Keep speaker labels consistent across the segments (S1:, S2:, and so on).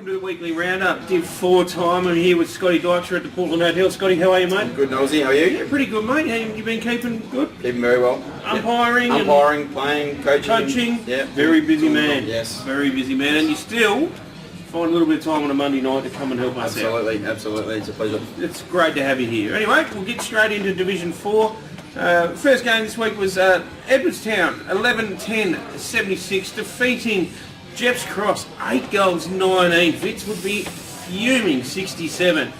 S1: to the weekly roundup. Div 4 time. I'm here with Scotty Dykstra at the Portland Hotel. Scotty, how are you, mate?
S2: Good, Knowlesy. How are you?
S1: Yeah, pretty good, mate. How you been keeping good?
S2: Keeping very well.
S1: Umpiring?
S2: Yep. Umpiring, playing, coaching.
S1: Yeah. Very busy man.
S2: Yes.
S1: Very busy man. And you still find a little bit of time on a Monday night to come and help us out.
S2: Absolutely. It's a pleasure.
S1: It's great to have you here. Anyway, we'll get straight into Division 4. First game this week was Edwardstown, 11-10-76, defeating Jeffs Cross, 8 goals, 19. Fitz would be fuming, 67.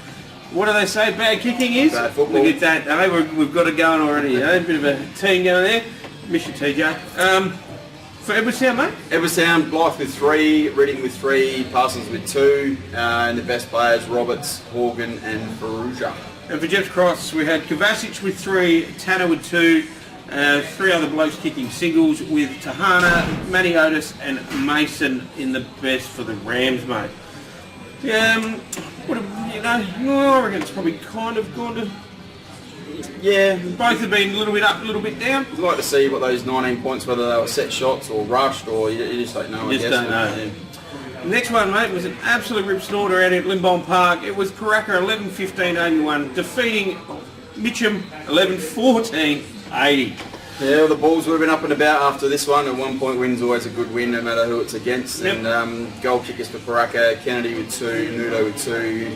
S1: What do they say bad kicking is?
S2: Bad football.
S1: Look at that. I know we've got it going already. A bit of a team going there. Miss you, TJ. For Edwardstown, mate?
S2: Edwardstown, Blythe with 3, Reading with 3, Parsons with 2, and the best players, Roberts, Horgan and Faruja.
S1: And for Jeffs Cross, we had Kovacic with 3, Tanner with 2, 3 other blokes kicking singles with Tahana, Matty Otis and Mason in the best for the Rams, mate. I reckon it's probably kind of gone to...
S2: Yeah.
S1: Both have been a little bit up, a little bit down.
S2: I'd like to see what those 19 points, whether they were set shots or rushed, or you just don't know.
S1: You just don't know. Yeah. The next one, mate, was an absolute rip snorter out at Limbon Park. It was Paraka 11-15-81, defeating Mitcham 11-14-80.
S2: Yeah, well, the Bulls would have been up and about after this one. A 1 point win's always a good win, no matter who it's against.
S1: Yep.
S2: And goal kickers for Paraka, Kennedy with 2, Nudo with 2,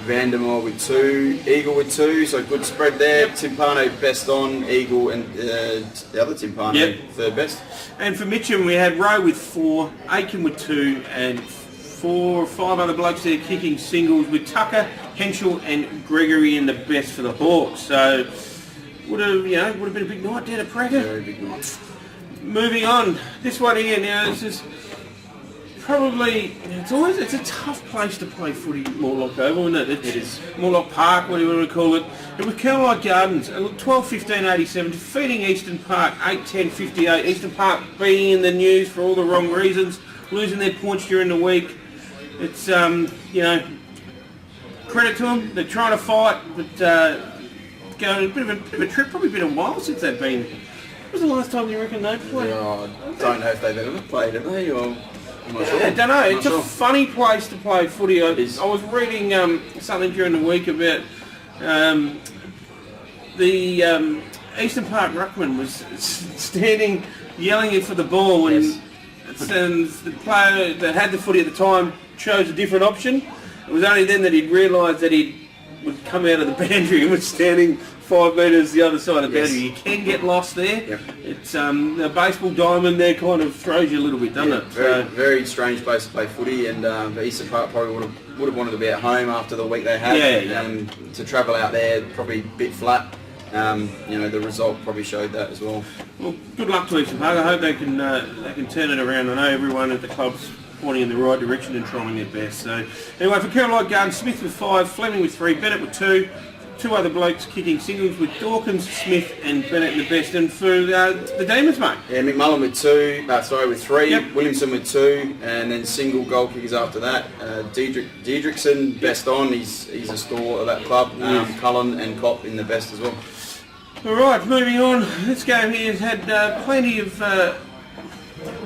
S2: Vandermeer with 2, Eagle with 2, so good spread there.
S1: Yep.
S2: Timpano best on, Eagle and the other Timpano third best.
S1: And for Mitcham we had Rowe with 4, Aiken with 2 and 4 or 5 other blokes there kicking singles with Tucker, Henschel and Gregory in the best for the Hawks. So would have been a big night down at Paraka.
S2: Very big night.
S1: Moving on, this one here now, this is probably, it's a tough place to play footy, Morlock Oval, isn't it? It is. Morlock Park, what do you want to call it? It was Carolite Gardens, 12-15-87, defeating Eastern Park, 8-10-58. Eastern Park being in the news for all the wrong reasons, losing their points during the week. It's, credit to them, they're trying to fight, but going a bit of a trip, probably been a while since they've been. When was the last time you reckon they played?
S2: I don't know if they've ever played, have they? Or...
S1: I don't know. It's a funny place to play footy. I was reading something during the week about the Eastern Park ruckman was standing yelling for the ball, and the player that had the footy at the time chose a different option. It was only then that he'd realised that he would come out of the boundary and was standing 5 metres the other side of the boundary. You can get lost there.
S2: Yep.
S1: It's a baseball diamond there kind of throws you a little bit, doesn't it?
S2: Very strange place to play footy, and the Eastern Park probably would have wanted to be at home after the week they had. To travel out there, probably a bit flat. The result probably showed that as well.
S1: Well, good luck to Eastern Park. I hope they can turn it around. I know everyone at the club's pointing in the right direction and trying their best. So anyway, for Carolite Gardens, Smith with 5, Fleming with 3, Bennett with 2. 2 other blokes kicking singles with Dawkins, Smith and Bennett in the best. And for the Demons, mate?
S2: Yeah, McMullen with with 3,
S1: yep.
S2: Williamson with 2, and then single goal kickers after that. Diedrichsen, best on, he's a stalwart of that club. Cullen and Kopp in the best as well.
S1: Alright, moving on. This game here has had plenty of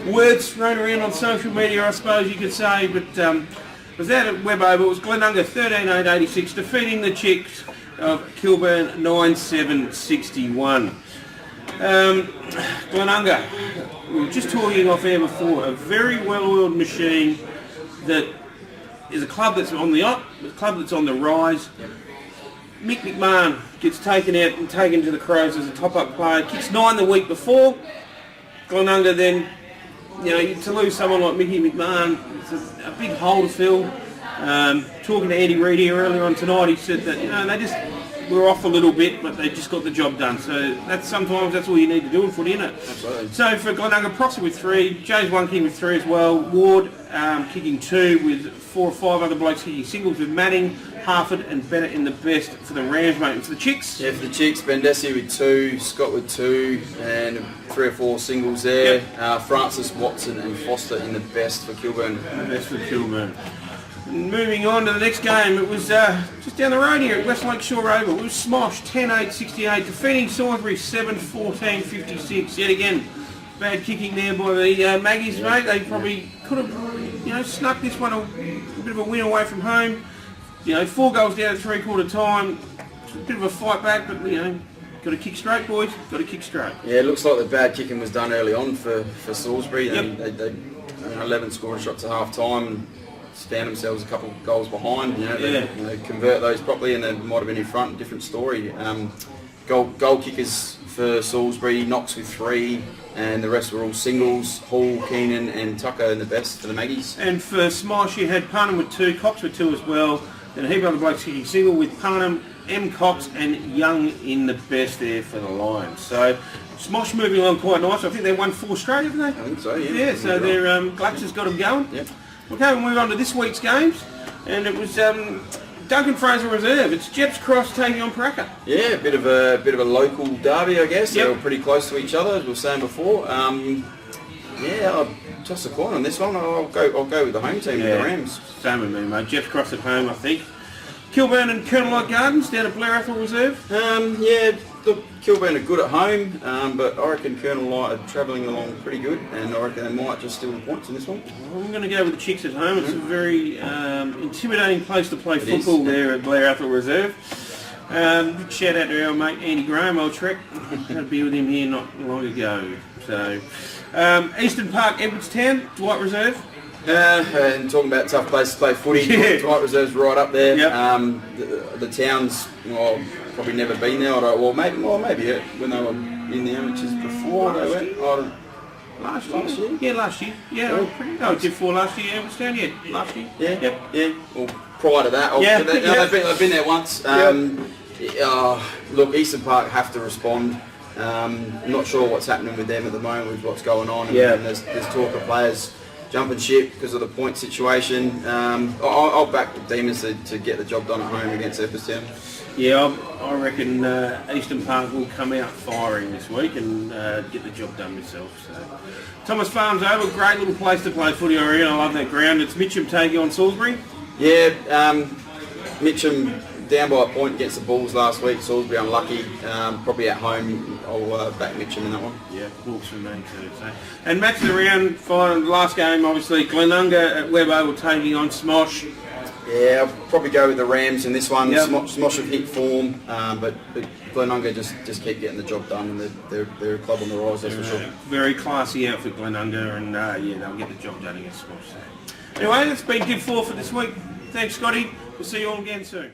S1: words thrown around on social media, I suppose you could say, but it was out at Webb Oval. It was Glenunga 13-8-86, defeating the Chicks of Kilburn 9-7-61. Glenunga, we were just talking off air before, a very well-oiled machine that is a club that's on the up, a club that's on the rise. Mick McMahon gets taken out and taken to the Crows as a top-up player, kicks 9 the week before. Glenunga then, to lose someone like Mickey McMahon, it's a big hole to fill. Talking to Andy Reid here earlier on tonight, he said that they just were off a little bit, but they just got the job done. So sometimes that's all you need to do in footy, isn't it?
S2: Absolutely.
S1: So for Glenunga, Prosser with 3, James Wunking with 3 as well, Ward kicking 2 with 4 or 5 other blokes kicking singles with Manning, Harford and Bennett in the best for the Rams, mate. And for the Chicks?
S2: Yeah, for the Chicks, Bendesi with 2, Scott with 2, and 3 or 4 singles there. Yep. Francis, Watson and Foster in the best for Kilburn.
S1: The best for Kilburn. Moving on to the next game, it was just down the road here at West Lakeshore Oval. It was Smosh 10-8-68, defeating Salisbury 7-14-56. Yet again, bad kicking there by the Maggies, mate. They probably could have snuck this one a bit of a win away from home. 4 goals down at 3/4 time. It's a bit of a fight back, but got to kick straight, boys. Got to kick straight.
S2: Yeah, it looks like the bad kicking was done early on for Salisbury.
S1: Yep.
S2: They 11 scoring shots at half time and found themselves a couple of goals behind. They convert those properly, and they might have been in front. Different story. Goal kickers for Salisbury, Knox with 3, and the rest were all singles. Hall, Keenan, and Tucker in the best for the Maggies.
S1: And for Smosh, you had Parnham with 2, Cox with 2 as well. Then a heap of other blokes kicking single with Parnham, M. Cox and Young in the best there for the Lions. So Smosh moving along quite nice. I think they won 4 straight, haven't they?
S2: I think so, yeah.
S1: Yeah, so their Gluck's has got them going.
S2: Yep.
S1: Okay, we'll move on to this week's games. And it was Duncan Fraser Reserve. It's Jeps Cross taking on Paraka.
S2: Yeah, a bit of a local derby, I guess.
S1: Yep.
S2: They were pretty close to each other, as we were saying before. I'll toss a coin on this one. I'll go with the home team, with the Rams.
S1: Same with me, mate. Jeps Cross at home, I think. Kilburn and Colonel Light Gardens down at Blair Athol Reserve.
S2: Look, Kilburn are good at home, but I reckon Colonel Light are travelling along pretty good, and I reckon they might just steal the points in this one.
S1: I'm going to go with the Chicks at home. It's a very intimidating place to play football there at Blair Athol Reserve. Big shout out to our mate Andy Graham, old Trek. Had a beer with him here not long ago. So, Eastern Park, Edwardstown, Dwight Reserve.
S2: And talking about tough place to play footy, Dwight Reserve's right up there.
S1: Yep.
S2: The town's probably never been there. Maybe when they were in the amateurs before they went.
S1: Last year? Yeah, last year. Yeah, I did 4 last year. Edwardstown, last year.
S2: Yeah.
S1: Yep.
S2: Yeah. Well, prior to that, they've been there once. Look, Eastern Park have to respond. I'm not sure what's happening with them at the moment, with what's going on. And there's talk of players jumping ship because of the point situation. I'll back the Demons to get the job done at home against Edwardstown.
S1: Yeah, I reckon Eastern Park will come out firing this week and get the job done myself. So, Thomas Farms Oval, great little place to play footy. I love that ground. It's Mitcham taking on Salisbury.
S2: Yeah, Mitcham down by a point against the Bulls last week. Salisbury unlucky. Probably at home, I'll back Mitcham in that one.
S1: Yeah, Hawks for me too. So. And match of the round, final last game, obviously Glenunga at Webb Oval taking on Smosh.
S2: Yeah, I'll probably go with the Rams in this one.
S1: Yep.
S2: Smosh have hit form, but Glenunga just keep getting the job done, and they're a club on the rise, that's for sure.
S1: Very classy outfit, Glenunga, and they'll get the job done against Smosh. So. Anyway, that's been Div 4 for this week. Thanks, Scotty. We'll see you all again soon.